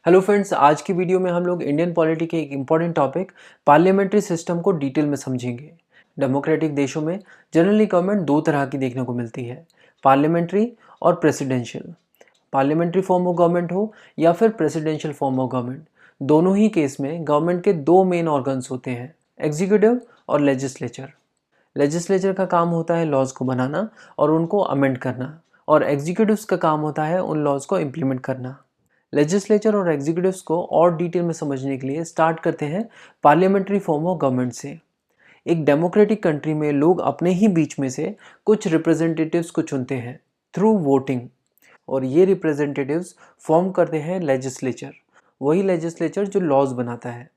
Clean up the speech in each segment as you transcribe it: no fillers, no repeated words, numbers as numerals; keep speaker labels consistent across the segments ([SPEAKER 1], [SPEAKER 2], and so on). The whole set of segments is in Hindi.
[SPEAKER 1] हेलो फ्रेंड्स, आज की वीडियो में हम लोग इंडियन पॉलिटी के एक इम्पॉर्टेंट टॉपिक पार्लियामेंट्री सिस्टम को डिटेल में समझेंगे। डेमोक्रेटिक देशों में जनरली गवर्नमेंट दो तरह की देखने को मिलती है, पार्लियामेंट्री और presidential. Parliamentary form of government हो या फिर प्रेसिडेंशियल फॉर्म ऑफ गवर्नमेंट, दोनों ही केस में गवर्नमेंट के दो मेन ऑर्गन्स होते हैं, एग्जीक्यूटिव और लेजिस्लेचर। लेजिस्लेचर का काम होता है लॉज को बनाना और उनको अमेंड करना, और एग्जीक्यूटिव्स का काम होता है उन लॉज को इम्प्लीमेंट करना। लेजिस्लेचर और एग्जीक्यूटिव्स को और डिटेल में समझने के लिए स्टार्ट करते हैं पार्लियामेंट्री फॉर्म ऑफ गवर्नमेंट से। एक डेमोक्रेटिक कंट्री में लोग अपने ही बीच में से कुछ रिप्रेजेंटेटिव्स को चुनते हैं थ्रू वोटिंग, और ये रिप्रेजेंटेटिव्स फॉर्म करते हैं लेजिस्लेचर, वही लेजिस्लेचर जो लॉज बनाता है।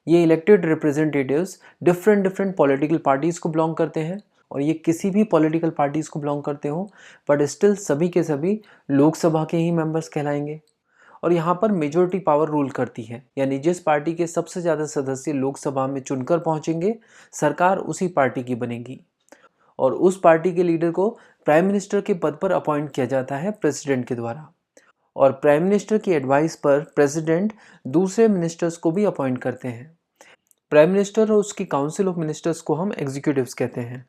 [SPEAKER 1] ये elected representatives different different political parties को बिलोंग करते हैं, और ये किसी भी पॉलिटिकल पार्टीज़ को बिलोंग करते हो बट स्टिल सभी के सभी लोकसभा के ही मेंबर्स कहलाएंगे। और यहाँ पर मेजोरिटी पावर रूल करती है, यानी जिस पार्टी के सबसे ज़्यादा सदस्य लोकसभा में चुनकर पहुँचेंगे, सरकार उसी पार्टी की बनेगी, और उस पार्टी के लीडर को प्राइम मिनिस्टर के पद पर अपॉइंट किया जाता है प्रेसिडेंट के द्वारा। और प्राइम मिनिस्टर की एडवाइस पर प्रेसिडेंट दूसरे मिनिस्टर्स को भी अपॉइंट करते हैं। प्राइम मिनिस्टर और उसकी काउंसिल ऑफ मिनिस्टर्स को हम एग्जीक्यूटिव्स कहते हैं।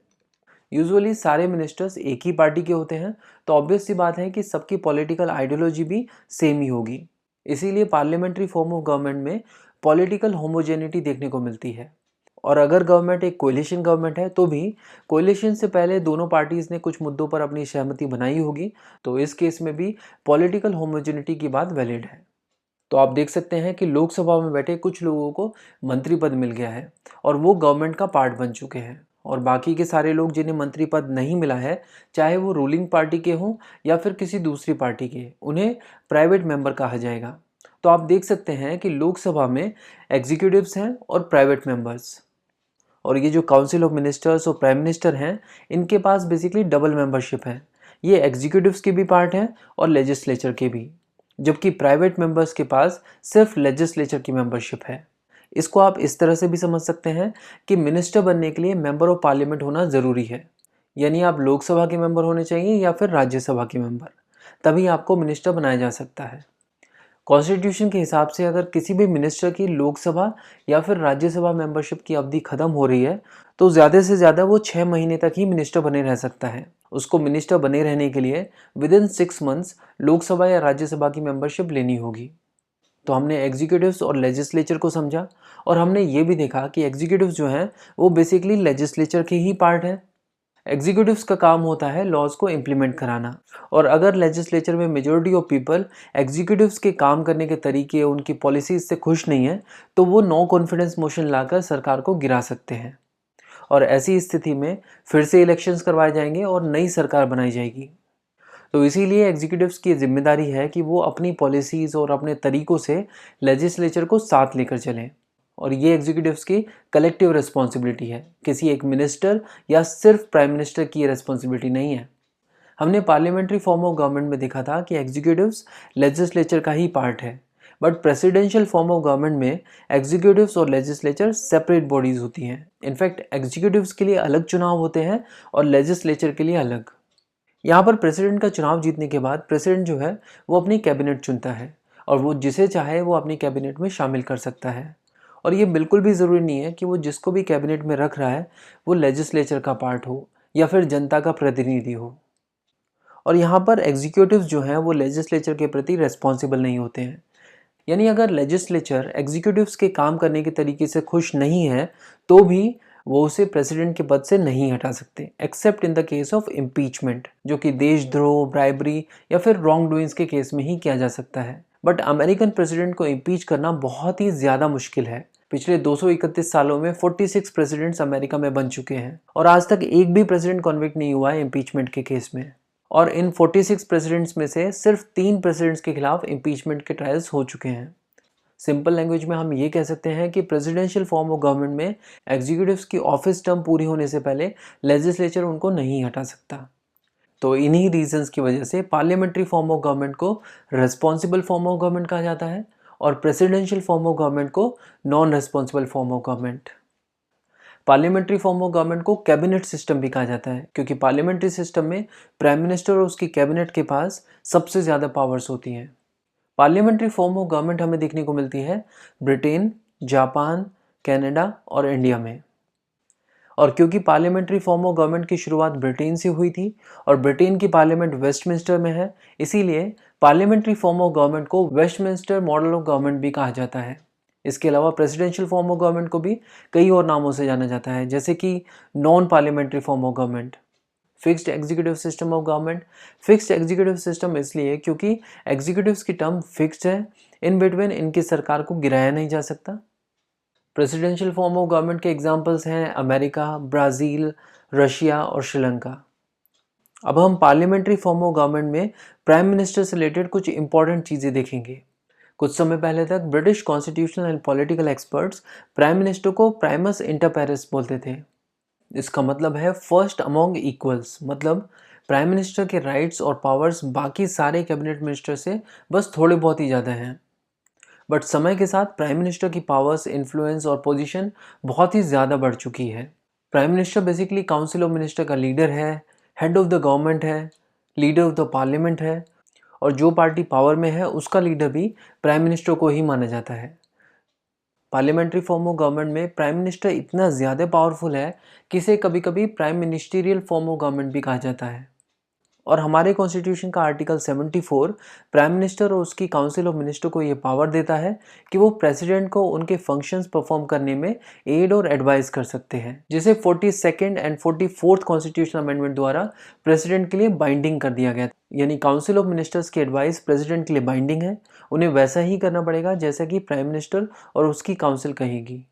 [SPEAKER 1] यूजुअली सारे मिनिस्टर्स एक ही पार्टी के होते हैं, तो ऑब्वियस सी बात है कि सबकी पॉलिटिकल आइडियोलॉजी भी सेम ही होगी। इसीलिए पार्लियामेंट्री फॉर्म ऑफ गवर्नमेंट में पॉलिटिकल होमोजेनिटी देखने को मिलती है। और अगर गवर्नमेंट एक कोलिशन गवर्नमेंट है तो भी कोलिशन से पहले दोनों पार्टीज़ ने कुछ मुद्दों पर अपनी सहमति बनाई होगी, तो इस केस में भी पॉलिटिकल होमोजेनिटी की बात वैलिड है। तो आप देख सकते हैं कि लोकसभा में बैठे कुछ लोगों को मंत्री पद मिल गया है और वो गवर्नमेंट का पार्ट बन चुके हैं, और बाकी के सारे लोग जिन्हें मंत्री पद नहीं मिला है, चाहे वो रूलिंग पार्टी के हों या फिर किसी दूसरी पार्टी के, उन्हें प्राइवेट मेंबर कहा जाएगा। तो आप देख सकते हैं कि लोकसभा में एग्जीक्यूटिव्स हैं और प्राइवेट मेंबर्स, और ये जो काउंसिल ऑफ मिनिस्टर्स और प्राइम मिनिस्टर हैं, इनके पास बेसिकली डबल मेंबरशिप है। ये एग्जीक्यूटिव्स के भी पार्ट हैं और लेजिस्लेचर के भी, जबकि प्राइवेट मेंबर्स के पास सिर्फ लेजिस्लेचर की मेंबरशिप है। इसको आप इस तरह से भी समझ सकते हैं कि मिनिस्टर बनने के लिए मेंबर ऑफ पार्लियामेंट होना ज़रूरी है, यानी आप लोकसभा के मेंबर होने चाहिए या फिर राज्यसभा के मेंबर, तभी आपको मिनिस्टर बनाया जा सकता है। कॉन्स्टिट्यूशन के हिसाब से अगर किसी भी मिनिस्टर की लोकसभा या फिर राज्यसभा मेंबरशिप की अवधि खत्म हो रही है, तो ज़्यादा से ज़्यादा वो 6 महीने तक ही मिनिस्टर बने रह सकता है। उसको मिनिस्टर बने रहने के लिए विद इन 6 मंथ्स लोकसभा या राज्यसभा की मेंबरशिप लेनी होगी। तो हमने एग्जीक्यूटिव्स और लेजिस्लेचर को समझा, और हमने ये भी देखा कि एग्जीक्यूटिव्स जो हैं वो बेसिकली लेजिस्लेचर के ही पार्ट हैं। एग्जीक्यूटिव्स का काम होता है लॉज को इम्प्लीमेंट कराना, और अगर लेजिस्लेचर में मेजॉरिटी ऑफ पीपल एग्जीक्यूटिव्स के काम करने के तरीके, उनकी पॉलिसीज से खुश नहीं है, तो वो नो कॉन्फिडेंस मोशन लाकर सरकार को गिरा सकते हैं, और ऐसी स्थिति में फिर से इलेक्शंस करवाए जाएंगे और नई सरकार बनाई जाएगी। तो इसीलिए एग्जीक्यूटिव्स की जिम्मेदारी है कि वो अपनी पॉलिसीज़ और अपने तरीक़ों से लेजिस्लेचर को साथ लेकर चलें, और ये एग्जीक्यूटिव्स की कलेक्टिव रिस्पॉन्सिबिलिटी है, किसी एक मिनिस्टर या सिर्फ प्राइम मिनिस्टर की ये रिस्पॉन्सिबिलिटी नहीं है। हमने पार्लियामेंट्री फॉर्म ऑफ गवर्नमेंट में देखा था कि एग्जीक्यूटिव्स लेजिस्लेचर का ही पार्ट है, but presidential form of government में एग्जीक्यूटिव्स और लेजिस्लेचर सेपरेट बॉडीज़ होती हैं। इनफैक्ट एग्जीक्यूटिव्स के लिए अलग चुनाव होते हैं और लेजिस्लेचर के लिए अलग। यहाँ पर प्रेसिडेंट का चुनाव जीतने के बाद प्रेसिडेंट जो है वो अपनी कैबिनेट चुनता है, और वो जिसे चाहे वो अपनी कैबिनेट में शामिल कर सकता है। और ये बिल्कुल भी ज़रूरी नहीं है कि वो जिसको भी कैबिनेट में रख रहा है वो लेजिस्लेचर का पार्ट हो या फिर जनता का प्रतिनिधि हो। और यहाँ पर एग्जीक्यूटिव्स जो हैं वो लेजिस्लेचर के प्रति रेस्पॉन्सिबल नहीं होते हैं, यानी अगर लेजिस्लेचर एग्जीक्यूटिव्स के काम करने के तरीके से खुश नहीं है तो भी वो उसे प्रेसिडेंट के पद से नहीं हटा सकते, accept in the case of impeachment, जो कि देशद्रोह, ब्राइबरी या फिर रॉन्ग डूइंग्स के केस में ही किया जा सकता है। बट अमेरिकन प्रेसिडेंट को इम्पीच करना बहुत ही ज़्यादा मुश्किल है। पिछले 231 सालों में 46 प्रेसिडेंट्स अमेरिका में बन चुके हैं, और आज तक एक भी प्रेसिडेंट कॉन्विक्ट नहीं हुआ है इम्पीचमेंट के केस में। और इन 46 प्रेसिडेंट्स में से सिर्फ 3 प्रेसिडेंट्स के खिलाफ इम्पीचमेंट के ट्रायल्स हो चुके हैं। सिंपल लैंग्वेज में हम ये कह सकते हैं कि प्रेसिडेंशियल फॉर्म ऑफ गवर्नमेंट में एग्जीक्यूटिव्स की ऑफिस टर्म पूरी होने से पहले लेजिस्लेचर उनको नहीं हटा सकता। तो इन्हीं रीजंस की वजह से पार्लियामेंट्री फॉर्म ऑफ गवर्नमेंट को रिस्पॉन्सिबल फॉर्म ऑफ गवर्नमेंट कहा जाता है, और प्रेसिडेंशियल फॉर्म ऑफ गवर्नमेंट को non responsible form of government. Parliamentary form of government को कैबिनेट सिस्टम भी कहा जाता है, क्योंकि पार्लियामेंट्री सिस्टम में प्राइम मिनिस्टर और उसकी कैबिनेट के पास सबसे ज़्यादा पावर्स होती हैं। पार्लियामेंट्री फॉर्म ऑफ गवर्नमेंट हमें देखने को मिलती है ब्रिटेन, जापान, कनाडा और इंडिया में। और क्योंकि पार्लियामेंट्री फॉर्म ऑफ गवर्नमेंट की शुरुआत ब्रिटेन से हुई थी और ब्रिटेन की पार्लियामेंट वेस्टमिंस्टर में है, इसीलिए पार्लियामेंट्री फॉर्म ऑफ गवर्नमेंट को वेस्टमिंस्टर मॉडल ऑफ गवर्नमेंट भी कहा जाता है। इसके अलावा प्रेसिडेंशियल फॉर्म ऑफ गवर्नमेंट को भी कई और नामों से जाना जाता है, जैसे कि non parliamentary form of government, fixed executive system of government. Fixed executive system इसलिए क्योंकि एग्जीक्यूटिव्स की टर्म फिक्स्ड है, इन बिटवीन इनकी सरकार को गिराया नहीं जा सकता। प्रेसिडेंशियल फॉर्म ऑफ गवर्नमेंट के एग्जांपल्स हैं अमेरिका, ब्राज़ील, रशिया और श्रीलंका। अब हम पार्लियामेंट्री फॉर्म ऑफ गवर्नमेंट में प्राइम मिनिस्टर से रिलेटेड कुछ इंपॉर्टेंट चीज़ें देखेंगे। कुछ समय पहले तक British constitutional and political experts prime minister को प्राइमस इंटर पैरिस बोलते थे। इसका मतलब है फर्स्ट अमॉन्ग इक्वल्स, मतलब प्राइम मिनिस्टर के राइट्स और पावर्स बाकी सारे कैबिनेट मिनिस्टर से बस थोड़े बहुत ही ज़्यादा हैं। बट समय के साथ प्राइम मिनिस्टर की पावर्स, इन्फ्लुएंस और पोजीशन बहुत ही ज़्यादा बढ़ चुकी है। Prime minister basically council of minister का लीडर है, हेड ऑफ द गवर्नमेंट है, लीडर ऑफ द पार्लियामेंट है, और जो पार्टी पावर में है उसका लीडर भी प्राइम मिनिस्टर को ही माना जाता है। पार्लियामेंट्री फॉर्म ऑफ गवर्नमेंट में प्राइम मिनिस्टर इतना ज़्यादा पावरफुल है कि इसे कभी कभी prime ministerial form of government भी कहा जाता है। और हमारे कॉन्स्टिट्यूशन का आर्टिकल 74 प्राइम मिनिस्टर और उसकी काउंसिल ऑफ मिनिस्टर को ये पावर देता है कि वो प्रेसिडेंट को उनके फंक्शंस परफॉर्म करने में एड और एडवाइस कर सकते हैं, जिसे 42nd and 44th constitution amendment द्वारा प्रेसिडेंट के लिए बाइंडिंग कर दिया गया था। यानी काउंसिल ऑफ मिनिस्टर्स की एडवाइस प्रेसिडेंट के लिए बाइंडिंग है, उन्हें वैसा ही करना पड़ेगा जैसा कि प्राइम मिनिस्टर और उसकी काउंसिल कहेगी।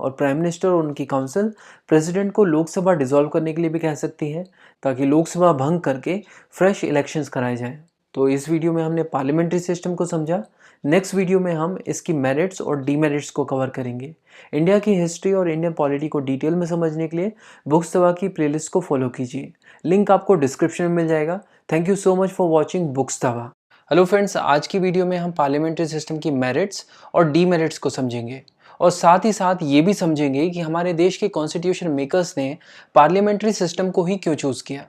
[SPEAKER 1] और प्राइम मिनिस्टर और उनकी काउंसिल प्रेसिडेंट को लोकसभा डिसॉल्व करने के लिए भी कह सकती है, ताकि लोकसभा भंग करके फ्रेश इलेक्शंस कराए जाएं। तो इस वीडियो में हमने पार्लियामेंट्री सिस्टम को समझा। नेक्स्ट वीडियो में हम इसकी मेरिट्स और डीमेरिट्स को कवर करेंगे। इंडिया की हिस्ट्री और इंडियन पॉलिटी को डिटेल में समझने के लिए बुक्स तवा की प्लेलिस्ट को फॉलो कीजिए, लिंक आपको डिस्क्रिप्शन में मिल जाएगा। Thank you so much for watching books Tawa. Hello friends, आज की वीडियो में हम पार्लियामेंट्री सिस्टम की मेरिट्स और डीमेरिट्स को समझेंगे और साथ ही साथ ये भी समझेंगे कि हमारे देश के कॉन्स्टिट्यूशन मेकर्स ने पार्लियामेंट्री सिस्टम को ही क्यों चूज़ किया।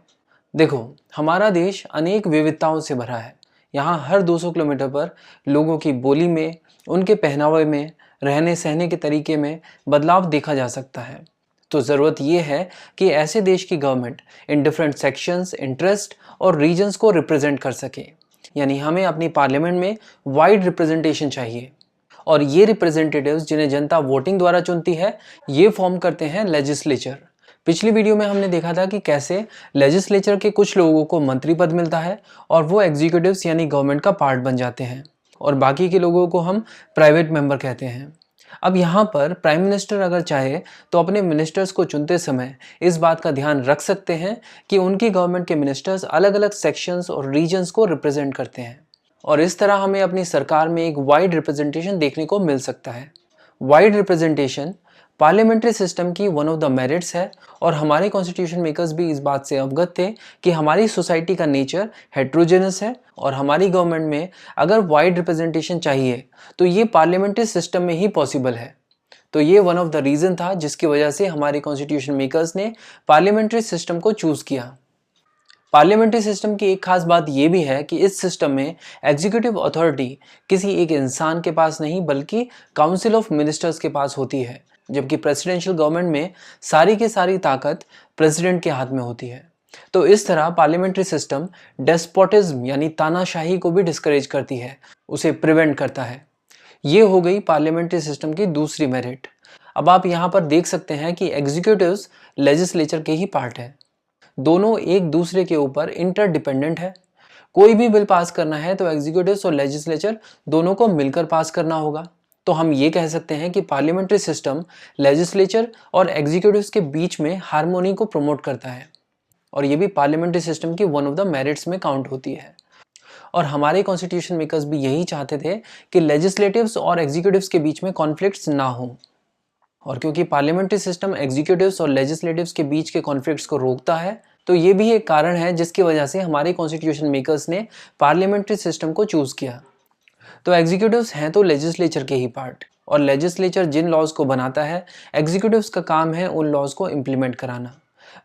[SPEAKER 1] देखो, हमारा देश अनेक विविधताओं से भरा है। यहाँ हर 200 किलोमीटर पर लोगों की बोली में, उनके पहनावे में, रहने सहने के तरीके में बदलाव देखा जा सकता है। तो ज़रूरत ये है कि ऐसे देश की government in different sections, interest और रीजन्स को रिप्रेजेंट कर सके। यानी हमें अपनी पार्लियामेंट में वाइड रिप्रेजेंटेशन चाहिए। और ये रिप्रेजेंटेटिव्स जिन्हें जनता वोटिंग द्वारा चुनती है, ये फॉर्म करते हैं लेजिस्लेचर। पिछली वीडियो में हमने देखा था कि कैसे लेजिस्लेचर के कुछ लोगों को मंत्री पद मिलता है और वो एग्जीक्यूटिव्स यानी गवर्नमेंट का पार्ट बन जाते हैं, और बाकी के लोगों को हम प्राइवेट मेंबर कहते हैं। अब यहाँ पर प्राइम मिनिस्टर अगर चाहे तो अपने मिनिस्टर्स को चुनते समय इस बात का ध्यान रख सकते हैं कि उनकी गवर्नमेंट के मिनिस्टर्स अलग अलग सेक्शंस और रीजन्स को रिप्रेजेंट करते हैं, और इस तरह हमें अपनी सरकार में एक वाइड रिप्रेजेंटेशन देखने को मिल सकता है। वाइड रिप्रेजेंटेशन पार्लियामेंट्री सिस्टम की वन ऑफ द मेरिट्स है, और हमारे कॉन्स्टिट्यूशन मेकर्स भी इस बात से अवगत थे कि हमारी सोसाइटी का नेचर हेट्रोजेनस है, और हमारी गवर्नमेंट में अगर वाइड रिप्रेजेंटेशन चाहिए तो ये पार्लियामेंट्री सिस्टम में ही पॉसिबल है। तो ये वन ऑफ द रीज़न था जिसकी वजह से हमारे कॉन्स्टिट्यूशन मेकर्स ने पार्लियामेंट्री सिस्टम को चूज़ किया। पार्लियामेंट्री सिस्टम की एक खास बात यह भी है कि इस सिस्टम में एग्जीक्यूटिव अथॉरिटी किसी एक इंसान के पास नहीं बल्कि काउंसिल ऑफ मिनिस्टर्स के पास होती है, जबकि प्रेसिडेंशियल गवर्नमेंट में सारी की सारी ताकत प्रेसिडेंट के हाथ में होती है। तो इस तरह पार्लियामेंट्री सिस्टम डेस्पोटिज्म यानी तानाशाही को भी डिस्करेज करती है, उसे प्रिवेंट करता है। ये हो गई पार्लियामेंट्री सिस्टम की दूसरी मेरिट। अब आप यहाँ पर देख सकते हैं कि एग्जीक्यूटिव्स लेजिस्लेचर के ही पार्ट है, दोनों एक दूसरे के ऊपर इंटरडिपेंडेंट है। कोई भी बिल पास करना है तो एग्जीक्यूटिव्स और लेजिस्लेचर दोनों को मिलकर पास करना होगा। तो हम ये कह सकते हैं कि पार्लियामेंट्री सिस्टम लेजिस्लेचर और एग्जीक्यूटिव्स के बीच में हार्मोनी को प्रमोट करता है, और ये भी पार्लियामेंट्री सिस्टम की वन ऑफ द मेरिट्स में काउंट होती है। और हमारे कॉन्स्टिट्यूशन मेकर्स भी यही चाहते थे कि लेजिस्लेटिव्स और एग्जीक्यूटिव्स के बीच में कॉन्फ्लिक्ट्स ना हो, और क्योंकि पार्लियामेंट्री सिस्टम एग्जीक्यूटिव्स और लेजिस्लेटिव्स के बीच के कॉन्फ्लिक्ट्स को रोकता है, तो ये भी एक कारण है जिसकी वजह से हमारे कॉन्स्टिट्यूशन मेकर्स ने पार्लियामेंट्री सिस्टम को चूज़ किया। तो एग्जीक्यूटिव्स हैं तो लेजिस्लेचर के ही पार्ट, और लेजिस्लेचर जिन लॉज को बनाता है, एग्जीक्यूटिव्स का काम है उन लॉज को इम्प्लीमेंट कराना।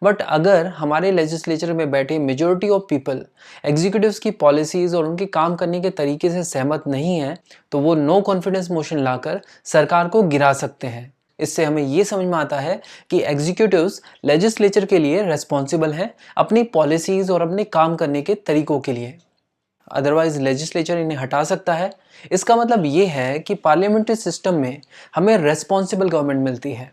[SPEAKER 1] बट अगर हमारे लेजिस्लेचर में बैठे मेजॉरिटी ऑफ पीपल एग्जीक्यूटिव्स की पॉलिसीज़ और उनके काम करने के तरीके से सहमत नहीं हैं, तो वो नो कॉन्फिडेंस मोशन लाकर सरकार को गिरा सकते हैं। इससे हमें ये समझ में आता है कि एग्जीक्यूटिव्स लेजिस्लेचर के लिए रेस्पॉन्सिबल हैं अपनी पॉलिसीज़ और अपने काम करने के तरीकों के लिए। अदरवाइज लेजिस्लेचर इन्हें हटा सकता है। इसका मतलब ये है कि पार्लियामेंट्री सिस्टम में हमें रेस्पॉन्सिबल गवर्नमेंट मिलती है,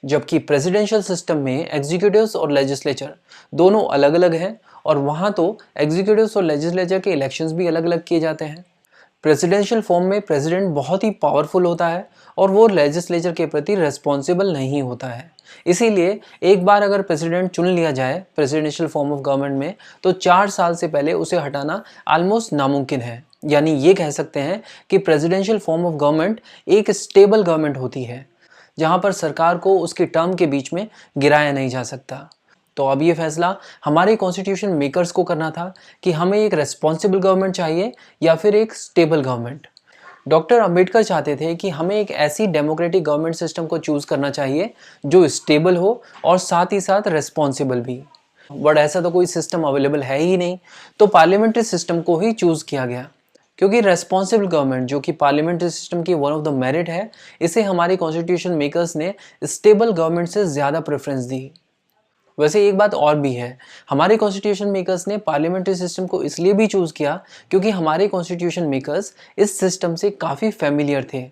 [SPEAKER 1] जबकि प्रेसिडेंशियल सिस्टम में एग्जीक्यूटिव्स और लेजिस्लेचर दोनों अलग अलग हैं, और वहाँ तो एग्जीक्यूटिव्स और लेजिस्लेचर के इलेक्शंस भी अलग अलग किए जाते हैं। प्रेसिडेंशियल फॉर्म में प्रेसिडेंट बहुत ही पावरफुल होता है और वो लेजिस्लेचर के प्रति रेस्पॉन्सिबल नहीं होता है। इसीलिए एक बार अगर प्रेसिडेंट चुन लिया जाए प्रेसिडेंशियल फॉर्म ऑफ गवर्नमेंट में, तो 4 साल से पहले उसे हटाना ऑलमोस्ट नामुमकिन है। यानी ये कह सकते हैं कि प्रेसिडेंशियल फॉर्म ऑफ गवर्नमेंट एक स्टेबल गवर्नमेंट होती है, जहाँ पर सरकार को उसके टर्म के बीच में गिराया नहीं जा सकता। तो अब ये फैसला हमारे कॉन्स्टिट्यूशन मेकर्स को करना था कि हमें एक रेस्पॉन्सिबल गवर्नमेंट चाहिए या फिर एक स्टेबल गवर्नमेंट। डॉक्टर अंबेडकर चाहते थे कि हमें एक ऐसी डेमोक्रेटिक गवर्नमेंट सिस्टम को चूज़ करना चाहिए जो स्टेबल हो और साथ ही साथ रेस्पॉन्सिबल भी। बट ऐसा तो कोई सिस्टम अवेलेबल है ही नहीं, तो पार्लियामेंट्री सिस्टम को ही चूज़ किया गया, क्योंकि रेस्पॉन्सिबल गवर्नमेंट जो कि पार्लियामेंट्री सिस्टम की वन ऑफ द मेरिट है, इसे हमारे कॉन्स्टिट्यूशन मेकर्स ने स्टेबल गवर्नमेंट से ज़्यादा प्रेफरेंस दी। वैसे एक बात और भी है, हमारे कॉन्स्टिट्यूशन मेकर्स ने पार्लियामेंट्री सिस्टम को इसलिए भी चूज़ किया क्योंकि हमारे कॉन्स्टिट्यूशन मेकर्स इस सिस्टम से काफ़ी फेमिलियर थे।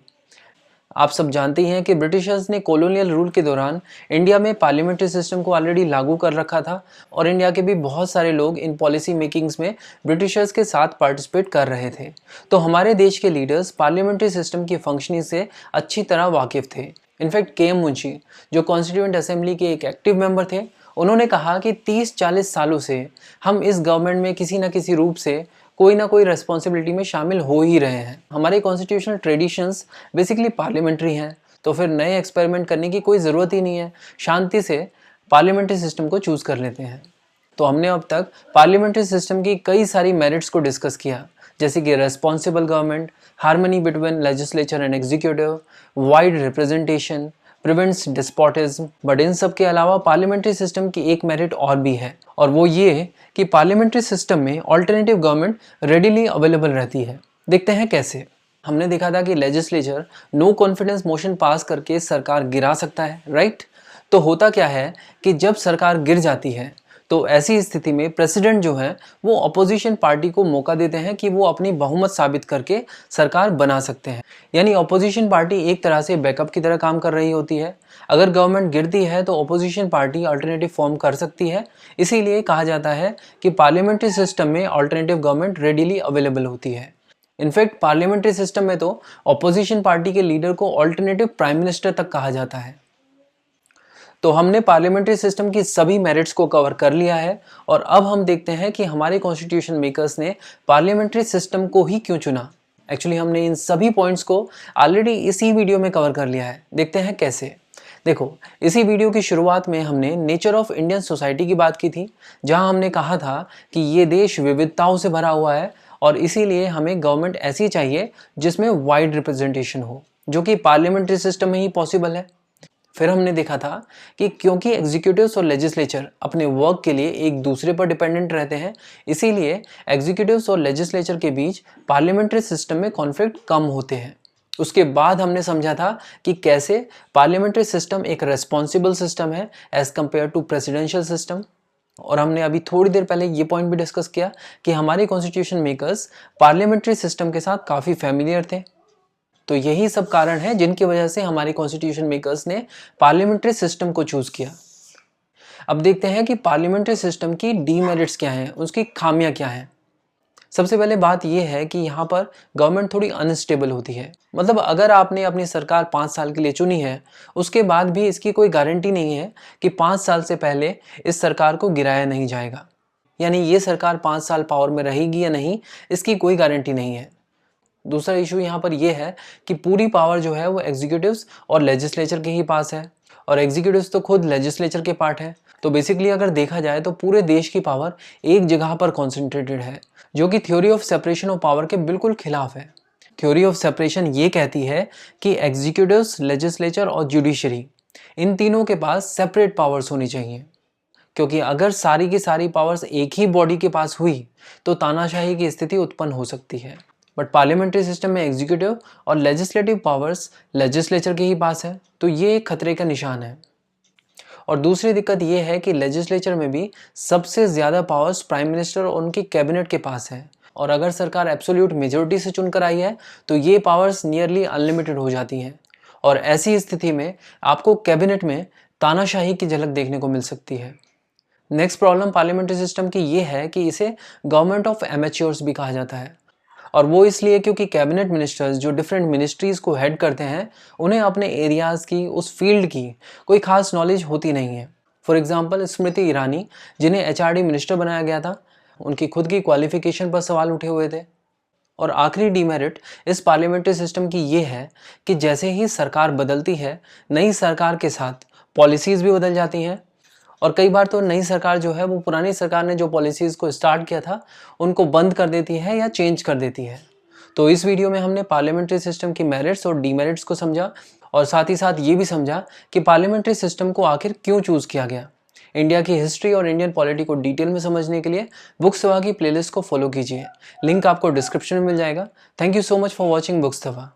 [SPEAKER 1] आप सब जानते ही हैं कि ब्रिटिशर्स ने कॉलोनियल रूल के दौरान इंडिया में पार्लियामेंट्री सिस्टम को ऑलरेडी लागू कर रखा था, और इंडिया के भी बहुत सारे लोग इन पॉलिसी मेकिंग्स में ब्रिटिशर्स के साथ पार्टिसिपेट कर रहे थे। तो हमारे देश के लीडर्स पार्लियामेंट्री सिस्टम की फंक्शनिंग से अच्छी तरह वाकिफ़ थे। इनफैक्ट के एम मुंशी, जो कॉन्स्टिट्यूएंट असेंबली के एक एक्टिव मेंबर थे, उन्होंने कहा कि 30-40 सालों से हम इस गवर्नमेंट में किसी न किसी रूप से कोई ना कोई रेस्पॉन्सिबिलिटी में शामिल हो ही रहे हैं। हमारे कॉन्स्टिट्यूशनल ट्रेडिशंस बेसिकली पार्लियामेंट्री हैं, तो फिर नए एक्सपेरिमेंट करने की कोई ज़रूरत ही नहीं है, शांति से पार्लियामेंट्री सिस्टम को चूज़ कर लेते हैं। तो हमने अब तक पार्लियामेंट्री सिस्टम की कई सारी मेरिट्स को डिस्कस किया, जैसे कि responsible government, harmony between legislature and executive, wide representation, prevents despotism. But in सब के अलावा पार्लियामेंट्री सिस्टम की एक मेरिट और भी है, और वो ये कि पार्लियामेंट्री सिस्टम में ऑल्टरनेटिव गवर्नमेंट रेडिली अवेलेबल रहती है। देखते हैं कैसे। हमने देखा था कि legislature no confidence motion pass करके सरकार गिरा सकता है, राइट? तो होता क्या है कि जब सरकार गिर जाती है तो ऐसी स्थिति में प्रेसिडेंट जो है वो अपोजिशन पार्टी को मौका देते हैं कि वो अपनी बहुमत साबित करके सरकार बना सकते हैं। यानी अपोजिशन पार्टी एक तरह से बैकअप की तरह काम कर रही होती है। अगर गवर्नमेंट गिरती है तो अपोजिशन पार्टी अल्टरनेटिव फॉर्म कर सकती है। इसीलिए कहा जाता है कि पार्लियामेंट्री सिस्टम में अल्टरनेटिव गवर्नमेंट रेडिली अवेलेबल होती है। इनफैक्ट पार्लियामेंट्री सिस्टम में तो अपोजिशन पार्टी के लीडर को अल्टरनेटिव प्राइम मिनिस्टर तक कहा जाता है। तो हमने पार्लियामेंट्री सिस्टम की सभी मेरिट्स को कवर कर लिया है, और अब हम देखते हैं कि हमारे कॉन्स्टिट्यूशन मेकर्स ने पार्लियामेंट्री सिस्टम को ही क्यों चुना। एक्चुअली हमने इन सभी पॉइंट्स को ऑलरेडी इसी वीडियो में कवर कर लिया है। देखते हैं कैसे। देखो, इसी वीडियो की शुरुआत में हमने नेचर ऑफ इंडियन सोसाइटी की बात की थी, जहां हमने कहा था कि ये देश विविधताओं से भरा हुआ है और इसीलिए हमें गवर्नमेंट ऐसी चाहिए जिसमें वाइड रिप्रेजेंटेशन हो, जो कि पार्लियामेंट्री सिस्टम में ही पॉसिबल है। फिर हमने देखा था कि क्योंकि एग्जीक्यूटिव्स और लेजिस्लेचर अपने वर्क के लिए एक दूसरे पर डिपेंडेंट रहते हैं, इसीलिए एग्जीक्यूटिव्स और लेजिस्लेचर के बीच पार्लियामेंट्री सिस्टम में कॉन्फ्लिक्ट कम होते हैं। उसके बाद हमने समझा था कि कैसे पार्लियामेंट्री सिस्टम एक रेस्पॉन्सिबल सिस्टम है as compare to presidential system. और हमने अभी थोड़ी देर पहले ये पॉइंट भी डिस्कस किया कि हमारे कॉन्स्टिट्यूशन मेकर्स पार्लियामेंट्री सिस्टम के साथ काफ़ी फैमिलियर थे। तो यही सब कारण है जिनकी वजह से हमारे कॉन्स्टिट्यूशन मेकर्स ने पार्लियामेंट्री सिस्टम को चूज़ किया। अब देखते हैं कि पार्लियामेंट्री सिस्टम की डीमेरिट्स क्या हैं, उसकी खामियां क्या हैं। सबसे पहले बात यह है कि यहाँ पर गवर्नमेंट थोड़ी अनस्टेबल होती है। मतलब अगर आपने अपनी सरकार 5 साल के लिए चुनी है, उसके बाद भी इसकी कोई गारंटी नहीं है कि 5 साल से पहले इस सरकार को गिराया नहीं जाएगा। यानी ये सरकार 5 साल पावर में रहेगी या नहीं, इसकी कोई गारंटी नहीं है। दूसरा इशू यहाँ पर यह है कि पूरी पावर जो है वो एग्जीक्यूटिव्स और लेजिस्लेचर के ही पास है, और एग्जीक्यूटिव्स तो खुद लेजिस्लेचर के पार्ट है। तो बेसिकली अगर देखा जाए तो पूरे देश की पावर एक जगह पर कॉन्सेंट्रेटेड है, जो कि theory of separation of power के बिल्कुल खिलाफ है। थ्योरी ऑफ सेपरेशन ये कहती है कि एग्जीक्यूटिव्स, लेजिस्लेचर और जुडिशरी, इन तीनों के पास सेपरेट पावर्स होनी चाहिए। क्योंकि अगर सारी की सारी पावर्स एक ही बॉडी के पास हुई तो तानाशाही की स्थिति उत्पन्न हो सकती है। बट पार्लियामेंट्री सिस्टम में एग्जीक्यूटिव और लेजिस्लेटिव पावर्स लेजिस्लेचर के ही पास है, तो ये एक खतरे का निशान है। और दूसरी दिक्कत ये है कि लेजिस्लेचर में भी सबसे ज़्यादा पावर्स प्राइम मिनिस्टर और उनकी कैबिनेट के पास है, और अगर सरकार एब्सोल्यूट मेजोरिटी से चुनकर आई है तो ये पावर्स नियरली अनलिमिटेड हो जाती हैं। और ऐसी स्थिति में आपको कैबिनेट में तानाशाही की झलक देखने को मिल सकती है। नेक्स्ट प्रॉब्लम पार्लियामेंट्री सिस्टम की ये है कि इसे गवर्नमेंट ऑफ एमेच्योर्स भी कहा जाता है, और वो इसलिए क्योंकि कैबिनेट मिनिस्टर्स जो डिफरेंट मिनिस्ट्रीज़ को हेड करते हैं उन्हें अपने एरियाज़ की, उस फील्ड की कोई खास नॉलेज होती नहीं है। फॉर एग्जांपल स्मृति ईरानी, जिन्हें एचआरडी मिनिस्टर बनाया गया था, उनकी खुद की क्वालिफिकेशन पर सवाल उठे हुए थे। और आखिरी डीमेरिट इस पार्लियामेंट्री सिस्टम की ये है कि जैसे ही सरकार बदलती है, नई सरकार के साथ पॉलिसीज़ भी बदल जाती हैं, और कई बार तो नई सरकार जो है वो पुरानी सरकार ने जो पॉलिसीज़ को स्टार्ट किया था उनको बंद कर देती है या चेंज कर देती है। तो इस वीडियो में हमने पार्लियामेंट्री सिस्टम की मेरिट्स और डीमेरिट्स को समझा, और साथ ही साथ ये भी समझा कि पार्लियामेंट्री सिस्टम को आखिर क्यों चूज़ किया गया। इंडिया की हिस्ट्री और इंडियन पॉलिटी को डिटेल में समझने के लिए बुक सभा की प्लेलिस्ट को फॉलो कीजिए। लिंक आपको डिस्क्रिप्शन में मिल जाएगा। Thank you so much for watching book सभा।